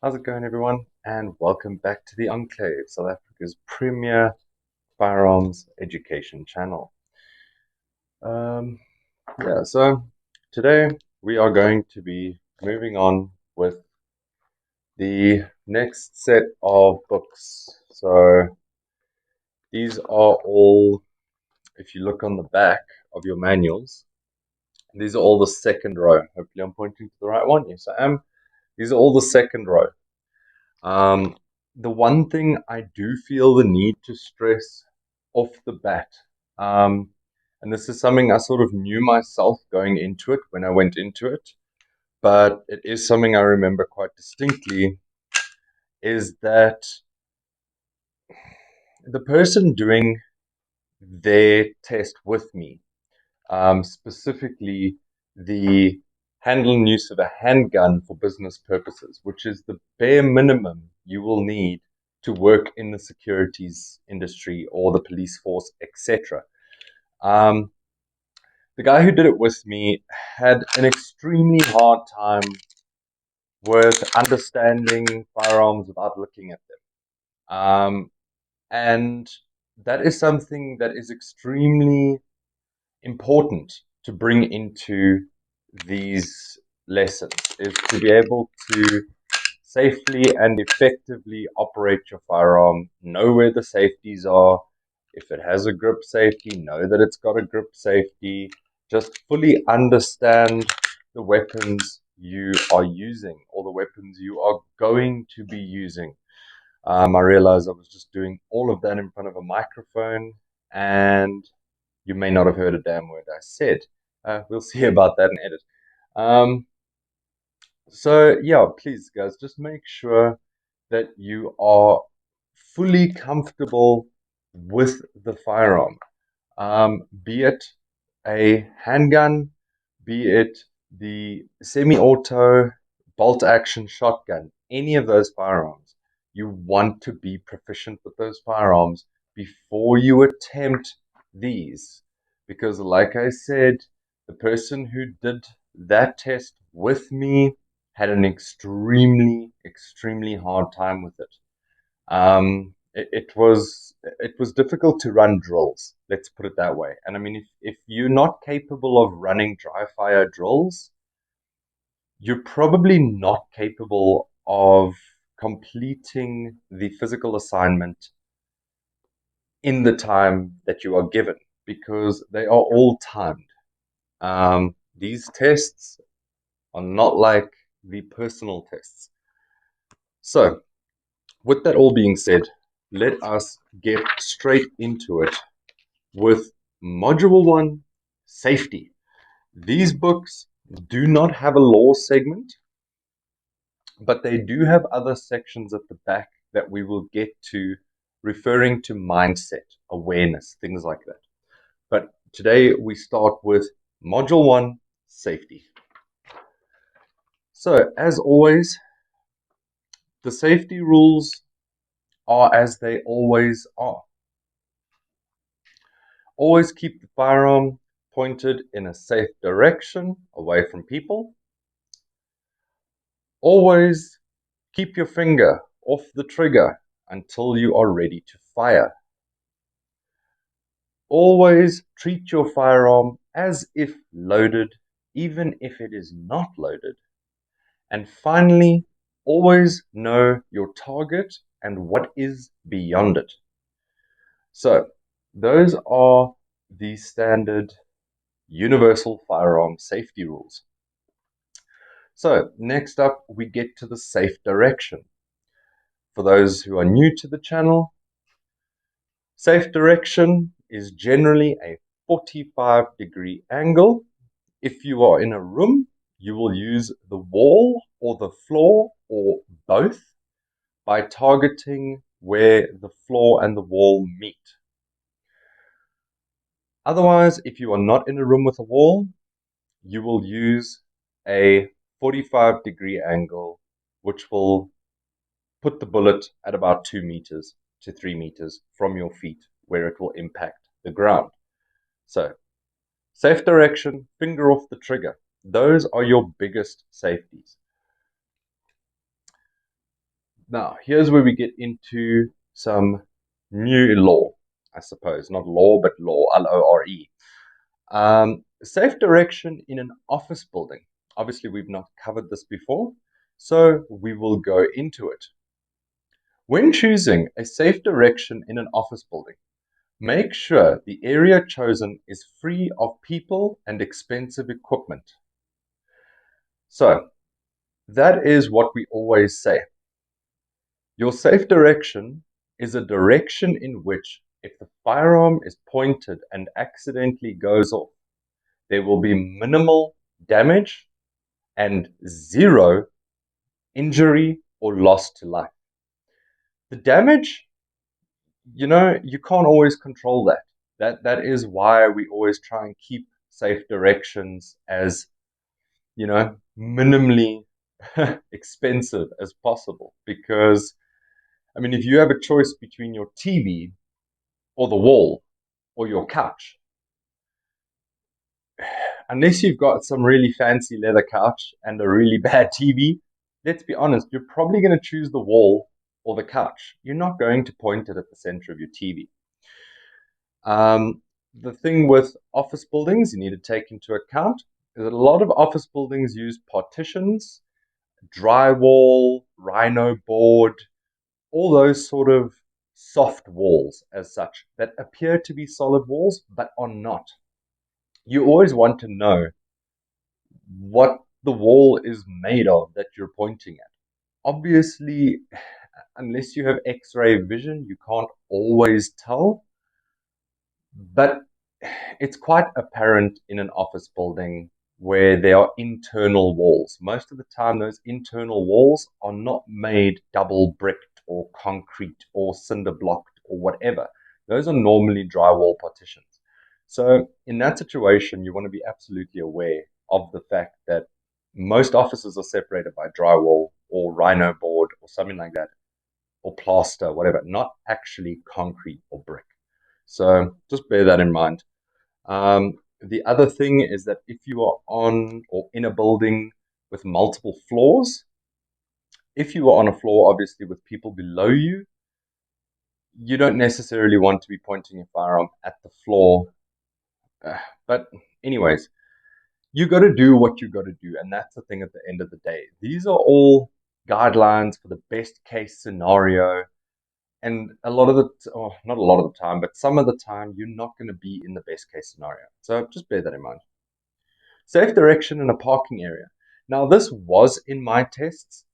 How's it going, everyone? And welcome back to the Enclave, South Africa's premier firearms education channel. Um, so today we are going to be moving on with the next set of books. So these are all, if you look on the back of your manuals, these are all the second row. Hopefully I'm pointing to the right one. Yes, I am. These are all the second row. Um, the one thing I do feel the need to stress off the bat, um, and this is something I sort of knew myself going into it when I went into it, but it is something I remember quite distinctly, is that the person doing their test with me, specifically the handling use of a handgun for business purposes, which is the bare minimum you will need to work in the securities industry or the police force, etc. Um, the guy who did it with me had an extremely hard time with understanding firearms without looking at them. And that is something that is extremely important to bring into these lessons, is to be able to safely and effectively operate your firearm, know where the safeties are. If it has a grip safety, know that it's got a grip safety. Just fully understand the weapons you are using or the weapons you are going to be using. I realized I was just doing all of that in front of a microphone, and you may not have heard a damn word I said. We'll see about that in edit. Um, so yeah, please guys, just make sure that you are fully comfortable with the firearm. Be it a handgun, be it the semi-auto bolt action shotgun, any of those firearms. You want to be proficient with those firearms before you attempt these. Because like I said, the person who did that test with me had an extremely hard time with it. It was difficult to run drills, let's put it that way. And I mean, if you're not capable of running dry fire drills, you're probably not capable of completing the physical assignment in the time that you are given, because they are all timed. These tests are not like the personal tests. So, with that all being said, let us get straight into it with Module 1, Safety. These books do not have a law segment, but they do have other sections at the back that we will get to, referring to mindset, awareness, things like that. But today we start with Module 1, Safety. So, as always, the safety rules are as they always are. Always keep the firearm pointed in a safe direction, away from people. Always keep your finger off the trigger until you are ready to fire. Always treat your firearm as if loaded, even if it is not loaded. And finally, always know your target and what is beyond it. So, those are the standard universal firearm safety rules. So, next up, we get to the safe direction. For those who are new to the channel, safe direction is generally a 45-degree angle. If you are in a room, you will use the wall or the floor or both by targeting where the floor and the wall meet. Otherwise, if you are not in a room with a wall, you will use a 45-degree angle, which will put the bullet at about 2 meters to 3 meters from your feet, where it will impact the ground. So, safe direction, finger off the trigger. Those are your biggest safeties. Now, here's where we get into some new law, I suppose. Not law, but law, Lore. Safe direction in an office building. Obviously, we've not covered this before, so we will go into it. When choosing a safe direction in an office building, make sure the area chosen is free of people and expensive equipment. So, that is what we always say. Your safe direction is a direction in which, if the firearm is pointed and accidentally goes off, there will be minimal damage and zero injury or loss to life. The damage, you can't always control that. That is why we always try and keep safe directions as, minimally expensive as possible. Because, I mean, if you have a choice between your TV or the wall or your couch, unless you've got some really fancy leather couch and a really bad TV, let's be honest, you're probably going to choose the wall or the couch. You're not going to point it at the center of your TV. The thing with office buildings you need to take into account is that a lot of office buildings use partitions, drywall, rhino board, all those sort of soft walls as such that appear to be solid walls but are not. You always want to know what the wall is made of that you're pointing at. Obviously, unless you have X-ray vision, you can't always tell, but it's quite apparent in an office building where there are internal walls. Most of the time, those internal walls are not made double bricked or concrete or cinder blocked or whatever. Those are normally drywall partitions. So in that situation, you want to be absolutely aware of the fact that most offices are separated by drywall or rhino board or something like that, or plaster, whatever, not actually concrete or brick. So just bear that in mind. The other thing is that if you are on or in a building with multiple floors, if you are on a floor, obviously, with people below you, you don't necessarily want to be pointing your firearm at the floor. But anyways, you got to do what you got to do. And that's the thing at the end of the day. These are all guidelines for the best case scenario. And a lot of not a lot of the time, but some of the time, you're not going to be in the best case scenario. So just bear that in mind. Safe direction in a parking area. Now, this was in my tests.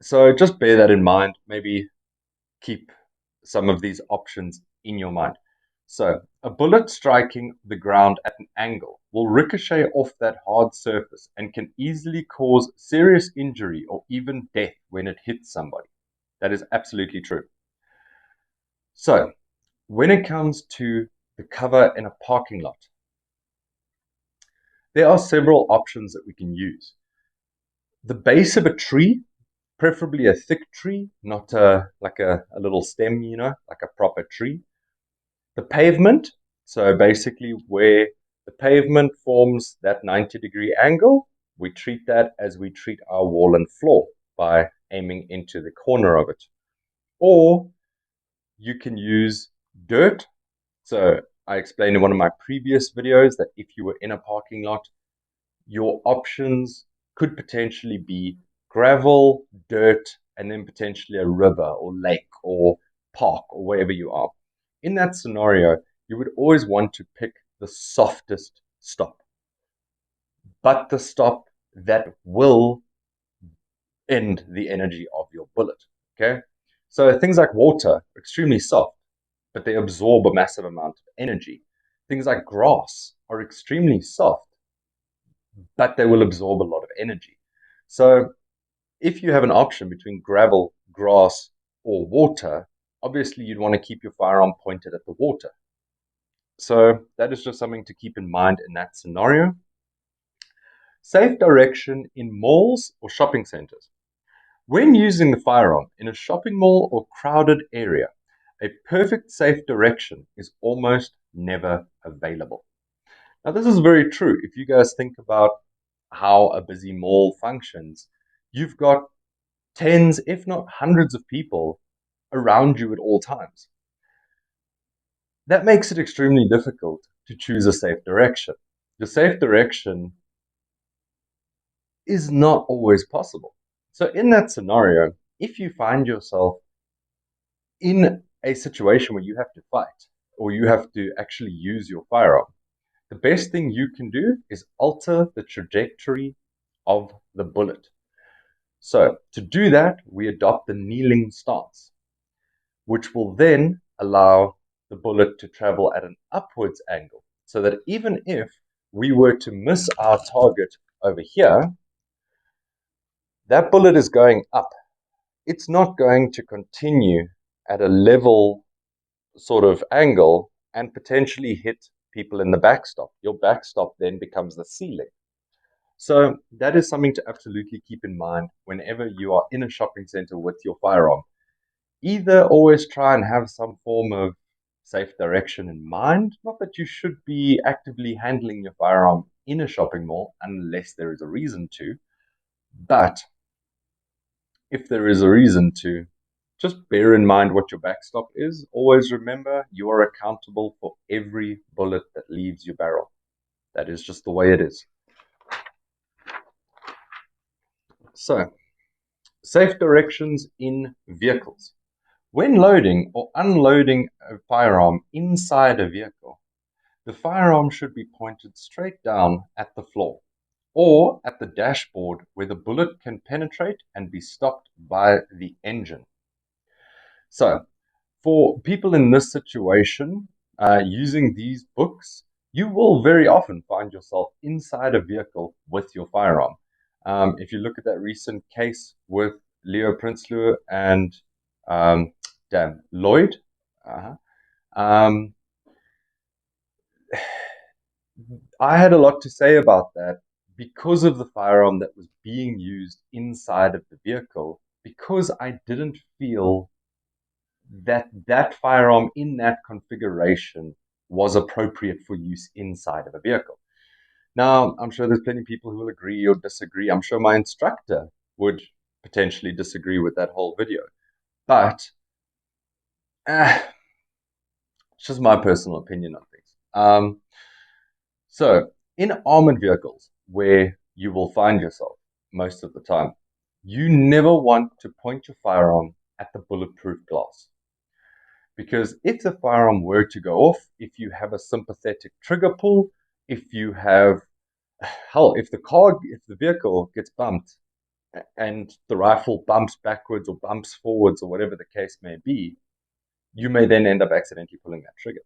So just bear that in mind. Maybe keep some of these options in your mind. So a bullet striking the ground at an angle will ricochet off that hard surface and can easily cause serious injury or even death when it hits somebody. That is absolutely true. So when it comes to the cover in a parking lot, there are several options that we can use. The base of a tree, preferably a thick tree, not like a little stem, like a proper tree. The pavement, so basically where the pavement forms that 90-degree angle, we treat that as we treat our wall and floor by aiming into the corner of it. Or you can use dirt. So I explained in one of my previous videos that if you were in a parking lot, your options could potentially be gravel, dirt, and then potentially a river or lake or park or wherever you are. In that scenario, you would always want to pick the softest stop, but the stop that will end the energy of your bullet. Okay? So things like water are extremely soft, but they absorb a massive amount of energy. Things like grass are extremely soft, but they will absorb a lot of energy. So if you have an option between gravel, grass, or water, obviously you'd want to keep your firearm pointed at the water. So that is just something to keep in mind in that scenario. Safe direction in malls or shopping centers. When using the firearm in a shopping mall or crowded area, a perfect safe direction is almost never available. Now, this is very true. If you guys think about how a busy mall functions, you've got tens, if not hundreds of people around you at all times. That makes it extremely difficult to choose a safe direction. The safe direction is not always possible. So in that scenario, if you find yourself in a situation where you have to fight or you have to actually use your firearm, the best thing you can do is alter the trajectory of the bullet. So to do that, we adopt the kneeling stance, which will then allow the bullet to travel at an upwards angle, so that even if we were to miss our target over here, that bullet is going up. It's not going to continue at a level sort of angle and potentially hit people in the backstop. Your backstop then becomes the ceiling. So that is something to absolutely keep in mind whenever you are in a shopping center with your firearm. Either always try and have some form of safe direction in mind, not that you should be actively handling your firearm in a shopping mall unless there is a reason to, but if there is a reason to, just bear in mind what your backstop is. Always remember you are accountable for every bullet that leaves your barrel. That is just the way it is. So, safe directions in vehicles. When loading or unloading a firearm inside a vehicle, the firearm should be pointed straight down at the floor or at the dashboard where the bullet can penetrate and be stopped by the engine. So, for people in this situation, using these books, you will very often find yourself inside a vehicle with your firearm. If you look at that recent case with Leo Prinsloo and Lloyd, um, I had a lot to say about that because of the firearm that was being used inside of the vehicle, because I didn't feel that firearm in that configuration was appropriate for use inside of a vehicle. Now, I'm sure there's plenty of people who will agree or disagree. I'm sure my instructor would potentially disagree with that whole video. But it's just my personal opinion on things. So, in armored vehicles, where you will find yourself most of the time, you never want to point your firearm at the bulletproof glass. Because if the firearm were to go off, if you have a sympathetic trigger pull, if you have, hell, if the vehicle gets bumped and the rifle bumps backwards or bumps forwards or whatever the case may be, you may then end up accidentally pulling that trigger.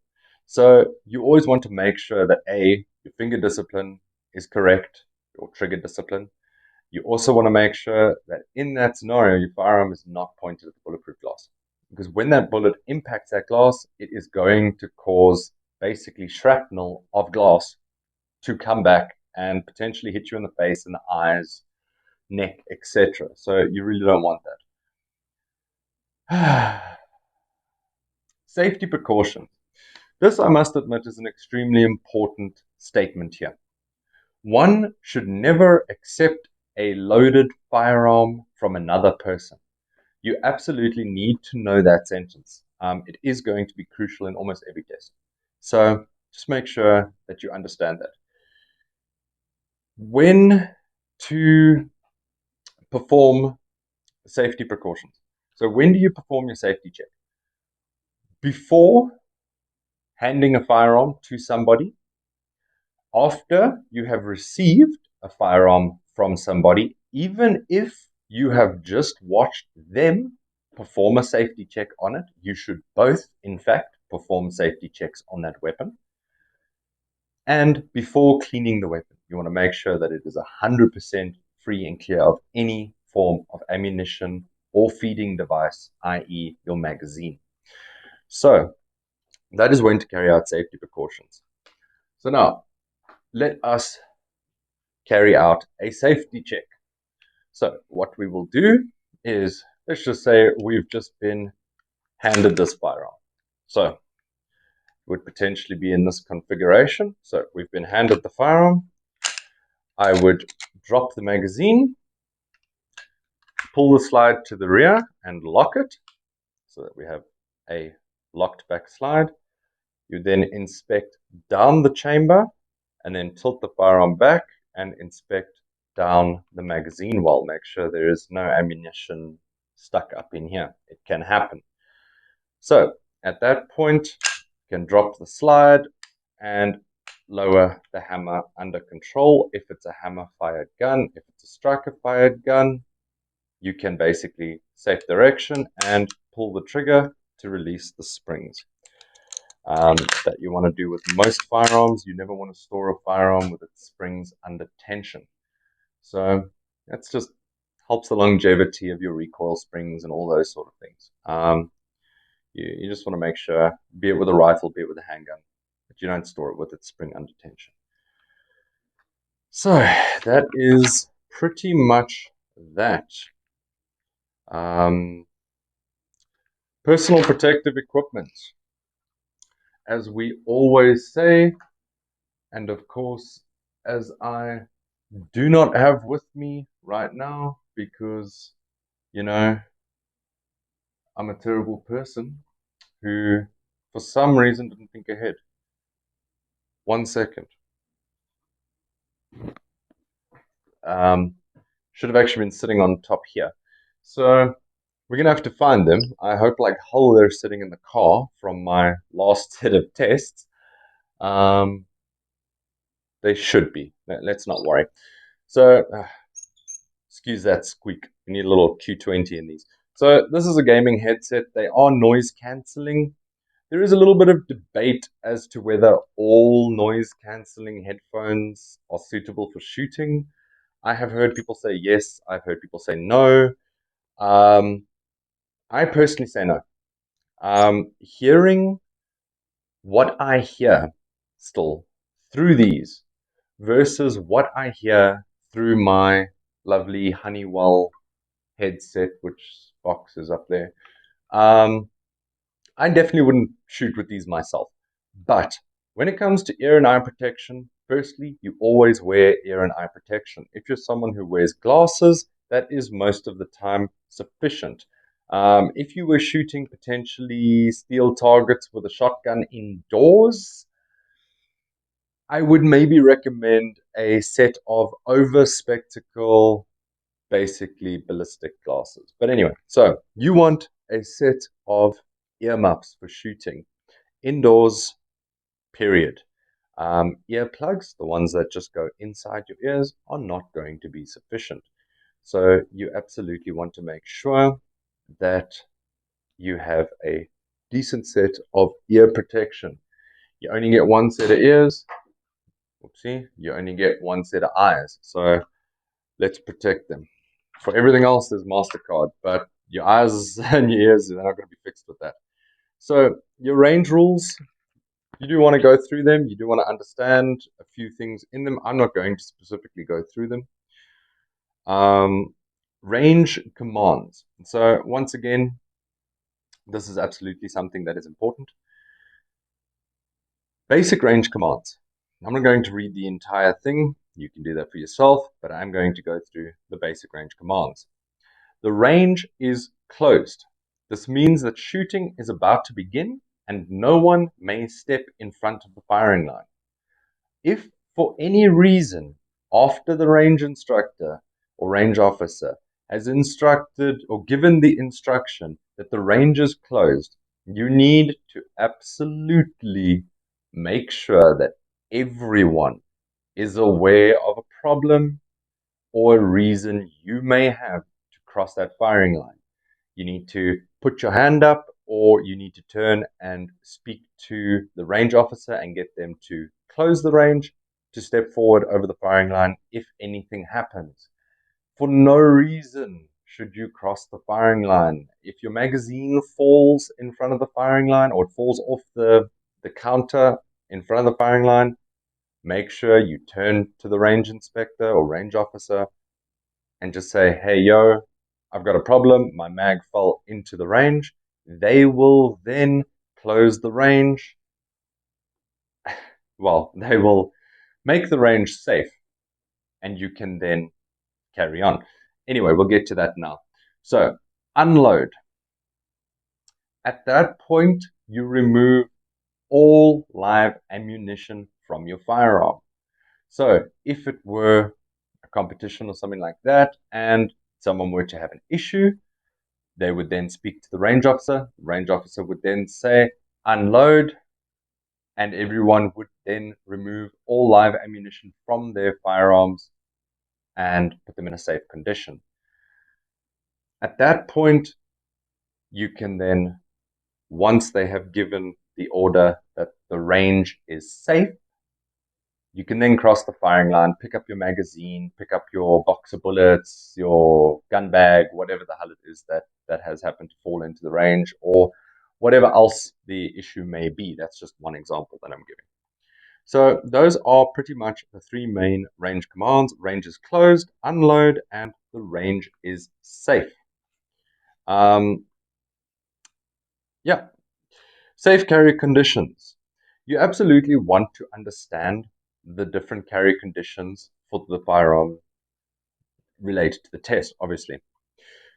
So you always want to make sure that your finger discipline is correct, your trigger discipline. You also want to make sure that in that scenario, your firearm is not pointed at the bulletproof glass. Because when that bullet impacts that glass, it is going to cause basically shrapnel of glass to come back and potentially hit you in the face, in the eyes, neck, etc. So you really don't want that. Safety precautions. This, I must admit, is an extremely important statement here. One should never accept a loaded firearm from another person. You absolutely need to know that sentence. It is going to be crucial in almost every test. So just make sure that you understand that. When to perform safety precautions. So when do you perform your safety check? Before handing a firearm to somebody, after you have received a firearm from somebody, even if you have just watched them perform a safety check on it, you should both, in fact, perform safety checks on that weapon. And before cleaning the weapon, you want to make sure that it is 100% free and clear of any form of ammunition or feeding device, i.e. your magazine. So that is when to carry out safety precautions. So now, let us carry out a safety check. So what we will do is, let's just say we've just been handed this firearm. So it would potentially be in this configuration. So we've been handed the firearm. I would drop the magazine, pull the slide to the rear and lock it so that we have a locked back slide. You then inspect down the chamber and then tilt the firearm back and inspect down the magazine well. Make sure there is no ammunition stuck up in here. It can happen. So at that point, you can drop the slide and lower the hammer under control. If it's a hammer-fired gun, if it's a striker-fired gun, you can basically safe direction and pull the trigger to release the springs. That you want to do with most firearms. You never want to store a firearm with its springs under tension. So that's just helps the longevity of your recoil springs and all those sort of things. You just want to make sure, be it with a rifle, be it with a handgun, that you don't store it with its spring under tension. So that is pretty much that. Personal protective equipment. As we always say, and of course, as I do not have with me right now because, you know, I'm a terrible person who, for some reason, didn't think ahead. 1 second. Should have actually been sitting on top here. So we're going to have to find them. I hope like hell they're sitting in the car from my last set of tests. They should be. Let's not worry. So, excuse that squeak. We need a little Q20 in these. So this is a gaming headset. They are noise cancelling. There is a little bit of debate as to whether all noise cancelling headphones are suitable for shooting. I have heard people say yes. I've heard people say no. I personally say no. Hearing what I hear still through these versus what I hear through my lovely Honeywell headset, which box is up there. I definitely wouldn't shoot with these myself. But when it comes to ear and eye protection, firstly, you always wear ear and eye protection. If you're someone who wears glasses, that is most of the time sufficient. If you were shooting potentially steel targets with a shotgun indoors, I would maybe recommend a set of over spectacle, basically ballistic glasses. But anyway, so you want a set of earmuffs for shooting indoors, period. Earplugs, the ones that just go inside your ears, are not going to be sufficient. So you absolutely want to make sure that you have a decent set of ear protection. You only get one set of ears. Oopsie, you only get one set of eyes. So let's protect them. For everything else, there's MasterCard, but your eyes and your ears, they're not going to be fixed with that. So your range rules, you do want to go through them. You do want to understand a few things in them. I'm not going to specifically go through them. Range commands. So once again, this is absolutely something that is important. Basic range commands. I'm not going to read the entire thing. You can do that for yourself, but I'm going to go through the basic range commands. The range is closed. This means that shooting is about to begin and no one may step in front of the firing line. If for any reason, after the range instructor or range officer has instructed or given the instruction that the range is closed, you need to absolutely make sure that everyone is aware of a problem or a reason you may have to cross that firing line. You need to put your hand up or you need to turn and speak to the range officer and get them to close the range to step forward over the firing line if anything happens. For no reason should you cross the firing line. If your magazine falls in front of the firing line or it falls off the counter in front of the firing line, make sure you turn to the range inspector or range officer and just say, hey, yo, I've got a problem. My mag fell into the range. They will then close the range. Well, they will make the range safe and you can then carry on. Anyway, we'll get to that now. So, unload. At that point, you remove all live ammunition from your firearm. So, if it were a competition or something like that, and someone were to have an issue, they would then speak to the range officer. The range officer would then say, unload, and everyone would then remove all live ammunition from their firearms and put them in a safe condition. At that point, you can then, once they have given the order that the range is safe, you can then cross the firing line, pick up your magazine, pick up your box of bullets, your gun bag, whatever the hell it is that has happened to fall into the range, or whatever else the issue may be. That's just one example that I'm giving. So those are pretty much the three main range commands. Range is closed, unload, and the range is safe. Yeah, safe carry conditions. You absolutely want to understand the different carry conditions for the firearm related to the test, obviously.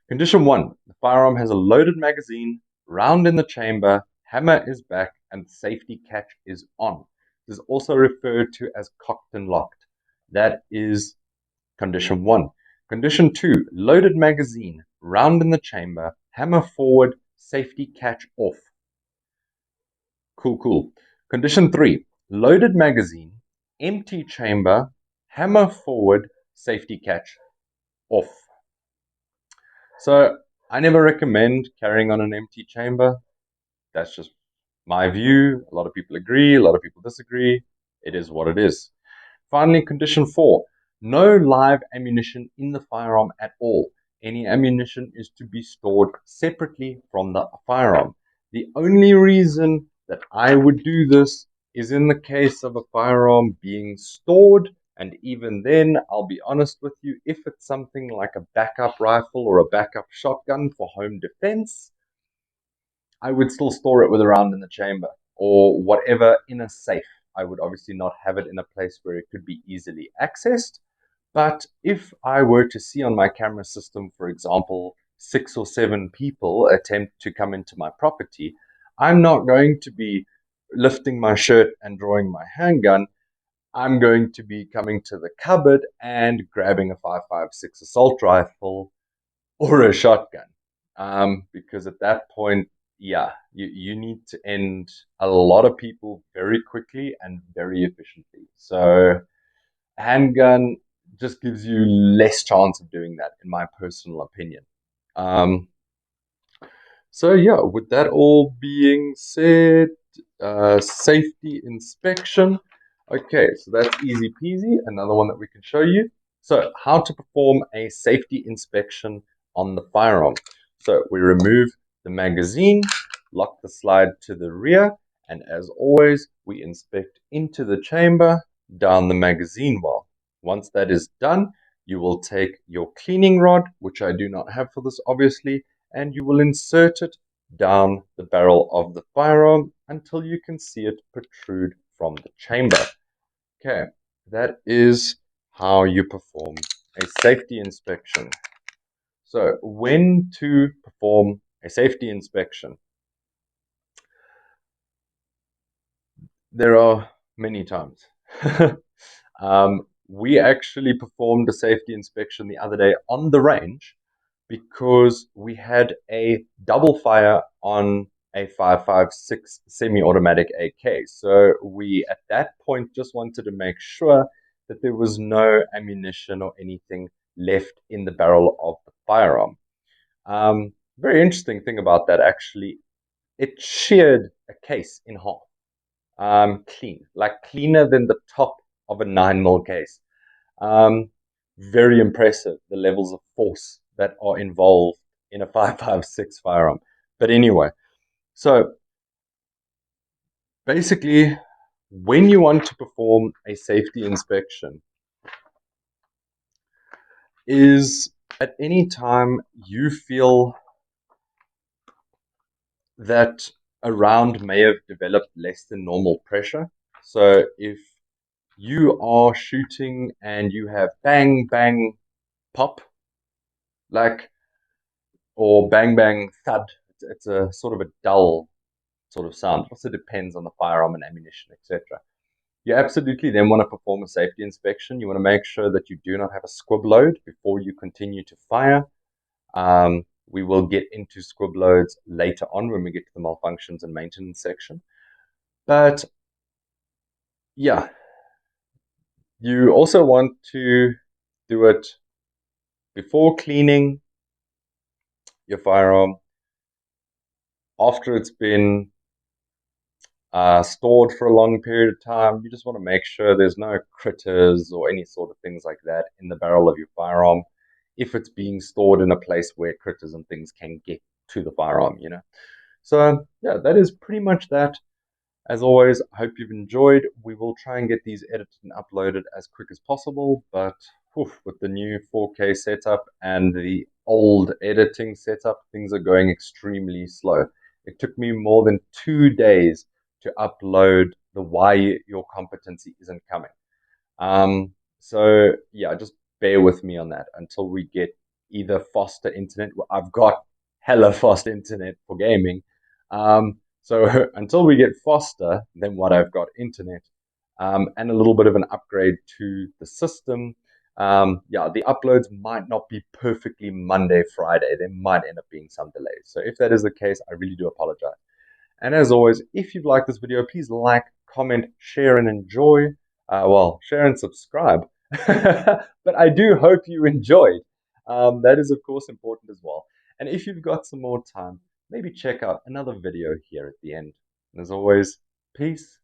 Condition 1, the firearm has a loaded magazine, round in the chamber, hammer is back, and safety catch is on. This is also referred to as cocked and locked. That is condition 1. Condition 2, loaded magazine, round in the chamber, hammer forward, safety catch off. Cool, cool. Condition 3, loaded magazine, empty chamber, hammer forward, safety catch off. So I never recommend carrying on an empty chamber. That's just my view. A lot of people agree, a lot of people disagree. It is what it is. Finally, condition 4, no live ammunition in the firearm at all. Any ammunition is to be stored separately from the firearm. The only reason that I would do this is in the case of a firearm being stored, and even then, I'll be honest with you, if it's something like a backup rifle or a backup shotgun for home defense, I would still store it with a round in the chamber or whatever in a safe. I would obviously not have it in a place where it could be easily accessed. But if I were to see on my camera system, for example, 6 or 7 people attempt to come into my property, I'm not going to be lifting my shirt and drawing my handgun. I'm going to be coming to the cupboard and grabbing a 5.56 assault rifle or a shotgun. Because at that point, yeah, you need to end a lot of people very quickly and very efficiently. So handgun just gives you less chance of doing that, in my personal opinion. Um, so yeah, with that all being said, safety inspection. Okay, so that's easy peasy. Another one that we can show you. So how to perform a safety inspection on the firearm. So we remove the magazine, lock the slide to the rear, and as always, we inspect into the chamber, down the magazine well. Once that is done, you will take your cleaning rod, which I do not have for this obviously, and you will insert it down the barrel of the firearm until you can see it protrude from the chamber. Okay, that is how you perform a safety inspection. So, when to perform a safety inspection? There are many times. We actually performed a safety inspection the other day on the range because we had a double fire on a 5.56 semi-automatic AK. So we, at that point, just wanted to make sure that there was no ammunition or anything left in the barrel of the firearm. Very interesting thing about that, actually, it sheared a case in half. Clean, like cleaner than the top of a 9mm case. Um, Very impressive, the levels of force that are involved in a 5.56 firearm. But anyway, so basically, when you want to perform a safety inspection, is at any time you feel that a round may have developed less than normal pressure. So if you are shooting and you have bang, bang, pop, like or bang bang thud. It's a sort of a dull sort of sound. It also depends on the firearm and ammunition, etc. You absolutely then want to perform a safety inspection. You want to make sure that you do not have a squib load before you continue to fire. We will get into squib loads later on when we get to the malfunctions and maintenance section. But yeah, you also want to do it before cleaning your firearm, after it's been stored for a long period of time. You just want to make sure there's no critters or any sort of things like that in the barrel of your firearm if it's being stored in a place where critters and things can get to the firearm, you know. So, yeah, that is pretty much that. As always, I hope you've enjoyed. We will try and get these edited and uploaded as quick as possible, but with the new 4K setup and the old editing setup, things are going extremely slow. It took me more than 2 days to upload the Why Your Competency Isn't Coming. So yeah, just bear with me on that until we get either faster internet. I've got hella fast internet for gaming. So until we get faster than what I've got internet, and a little bit of an upgrade to the system, yeah, the uploads might not be perfectly Monday, Friday. There might end up being some delays. So if that is the case, I really do apologize. And as always, if you've liked this video, please like, comment, share, and enjoy. Well, share and subscribe. But I do hope you enjoyed. That is, of course, important as well. And if you've got some more time, maybe check out another video here at the end. And as always, peace